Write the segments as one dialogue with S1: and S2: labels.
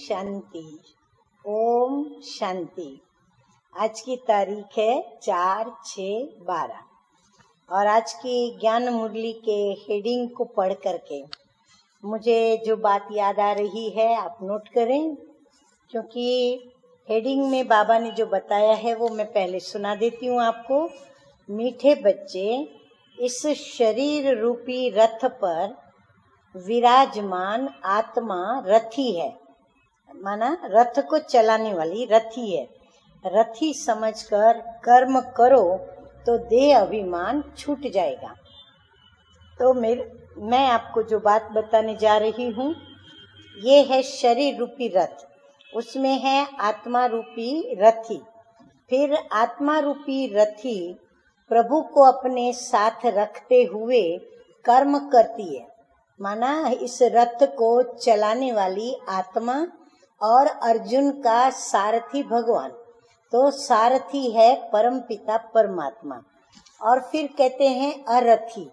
S1: शांति। ओम शांति। आज की तारीख है 4/6/12 और आज की ज्ञान मुरली के हेडिंग को पढ़ करके मुझे जो बात याद आ रही है आप नोट करें, क्योंकि हेडिंग में बाबा ने जो बताया है वो मैं पहले सुना देती हूँ आपको। मीठे बच्चे, इस शरीर रूपी रथ पर विराजमान आत्मा रथी है, माना रथ को चलाने वाली रथी है। रथी समझकर कर्म करो तो देह अभिमान छूट जाएगा। तो मैं आपको जो बात बताने जा रही हूँ ये है शरीर रूपी रथ, उसमें है आत्मा रूपी रथी। फिर आत्मा रूपी रथी प्रभु को अपने साथ रखते हुए कर्म करती है, माना इस रथ को चलाने वाली आत्मा और अर्जुन का सारथी भगवान। तो सारथी है परमपिता परमात्मा। और फिर कहते हैं अरथी,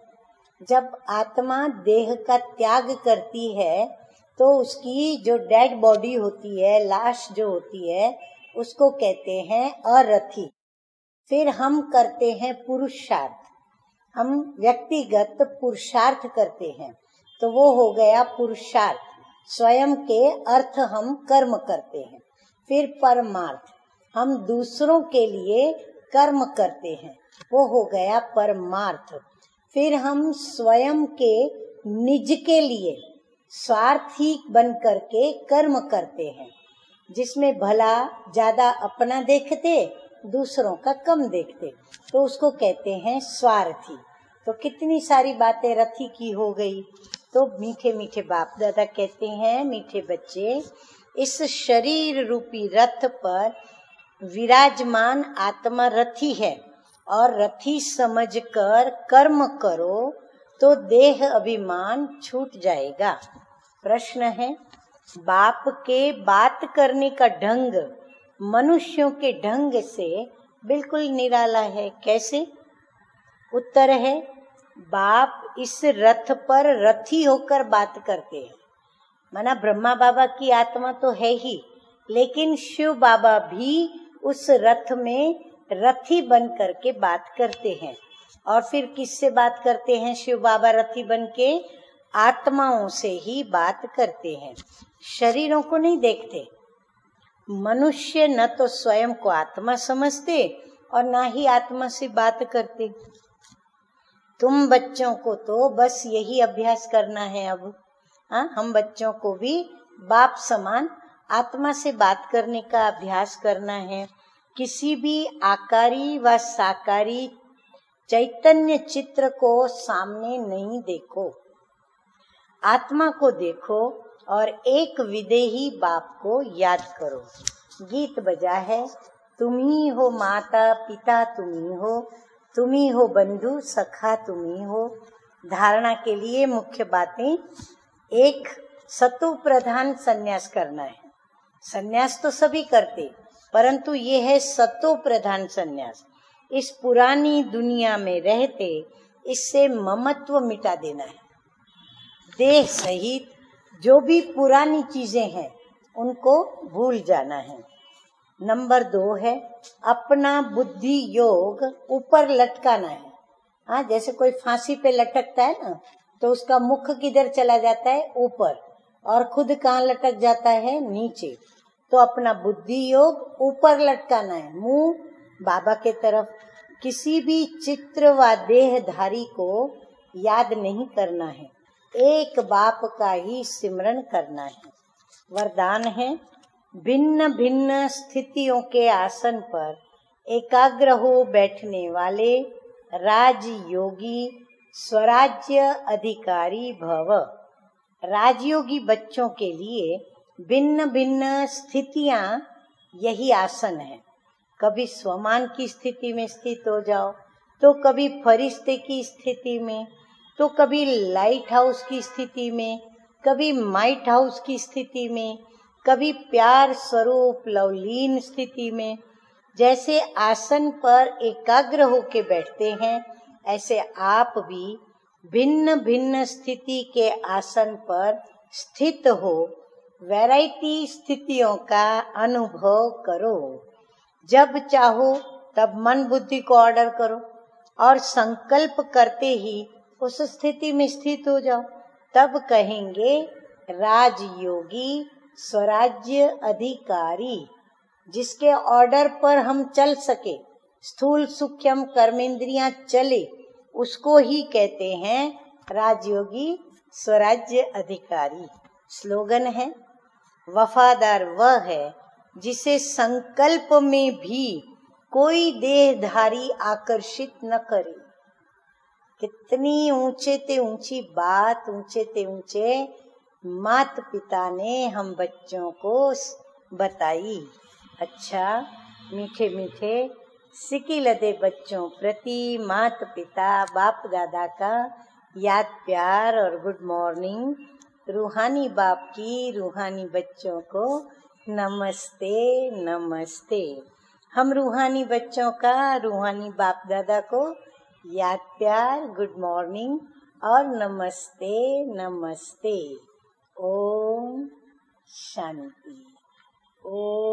S1: जब आत्मा देह का त्याग करती है तो उसकी जो डेड बॉडी होती है, लाश जो होती है, उसको कहते हैं अरथी। फिर हम करते हैं पुरुषार्थ, हम व्यक्तिगत पुरुषार्थ करते हैं, तो वो हो गया पुरुषार्थ। स्वयं के अर्थ हम कर्म करते हैं। फिर परमार्थ, हम दूसरों के लिए कर्म करते हैं, वो हो गया परमार्थ। फिर हम स्वयं के निज के लिए स्वार्थी बन करके कर्म करते हैं, जिसमें भला ज्यादा अपना देखते, दूसरों का कम देखते, तो उसको कहते हैं स्वार्थी। तो कितनी सारी बातें रथी की हो गई। तो मीठे मीठे बाप दादा कहते हैं, मीठे बच्चे, इस शरीर रूपी रथ पर विराजमान आत्मा रथी है और रथी समझकर कर्म करो तो देह अभिमान छूट जाएगा। प्रश्न है, बाप के बात करने का ढंग मनुष्यों के ढंग से बिल्कुल निराला है। कैसे? उत्तर है, बाप इस रथ पर रथी होकर बात करते हैं, माना ब्रह्मा बाबा की आत्मा तो है ही, लेकिन शिव बाबा भी उस रथ में रथी बन करके बात करते हैं। और फिर किससे बात करते हैं शिव बाबा रथी बन के? आत्माओं से ही बात करते हैं, शरीरों को नहीं देखते। मनुष्य न तो स्वयं को आत्मा समझते और ना ही आत्मा से बात करते। तुम बच्चों को तो बस यही अभ्यास करना है अब। हम बच्चों को भी बाप समान आत्मा से बात करने का अभ्यास करना है। किसी भी आकारी व साकारी चैतन्य चित्र को सामने नहीं देखो, आत्मा को देखो और एक विदेही बाप को याद करो। गीत बजा है, तुम्ही हो माता पिता, तुम्ही हो बंधु सखा, तुम्ही हो। धारणा के लिए मुख्य बातें, एक, सत्व प्रधान संन्यास करना है। संन्यास तो सभी करते, परंतु ये है सत्व प्रधान संन्यास। इस पुरानी दुनिया में रहते इससे ममत्व मिटा देना है। देह सहित जो भी पुरानी चीजें हैं उनको भूल जाना है। नंबर 2 है, अपना बुद्धि योग ऊपर लटकाना है। जैसे कोई फांसी पे लटकता है ना, तो उसका मुख किधर चला जाता है? ऊपर, और खुद कहाँ लटक जाता है? नीचे। तो अपना बुद्धि योग ऊपर लटकाना है, मुंह बाबा के तरफ। किसी भी चित्र व देहधारी को याद नहीं करना है, एक बाप का ही सिमरन करना है। वरदान है, भिन्न भिन्न स्थितियों के आसन पर एकाग्र हो बैठने वाले राजयोगी स्वराज्य अधिकारी भव। राजयोगी बच्चों के लिए भिन्न भिन्न स्थितियां यही आसन है। कभी स्वमान की स्थिति में स्थित हो जाओ, तो कभी फरिश्ते की स्थिति में, तो कभी लाइट हाउस की स्थिति में, कभी माइट हाउस की स्थिति में, कभी प्यार स्वरूप लवलीन स्थिति में। जैसे आसन पर एकाग्र होके बैठते हैं, ऐसे आप भी भिन्न भिन्न स्थिति के आसन पर स्थित हो वैरायटी स्थितियों का अनुभव करो। जब चाहो तब मन बुद्धि को ऑर्डर करो और संकल्प करते ही उस स्थिति में स्थित हो जाओ। तब कहेंगे राजयोगी स्वराज्य अधिकारी। जिसके ऑर्डर पर हम चल सके, स्थूल सूक्ष्म कर्मेंद्रियां चले, उसको ही कहते हैं राजयोगी स्वराज्य अधिकारी। स्लोगन है, वफादार वह है जिसे संकल्प में भी कोई देहधारी आकर्षित न करे। कितनी ऊंचे ते ऊंची बात, ऊंचे ते ऊंचे माता पिता ने हम बच्चों को बताई। अच्छा, मीठे मीठे सिकी लदे बच्चों प्रति माता पिता बाप दादा का याद प्यार और गुड मॉर्निंग। रूहानी बाप की रूहानी बच्चों को नमस्ते नमस्ते। हम रूहानी बच्चों का रूहानी बाप दादा को याद प्यार गुड मॉर्निंग और नमस्ते नमस्ते। ओम शांति। ओम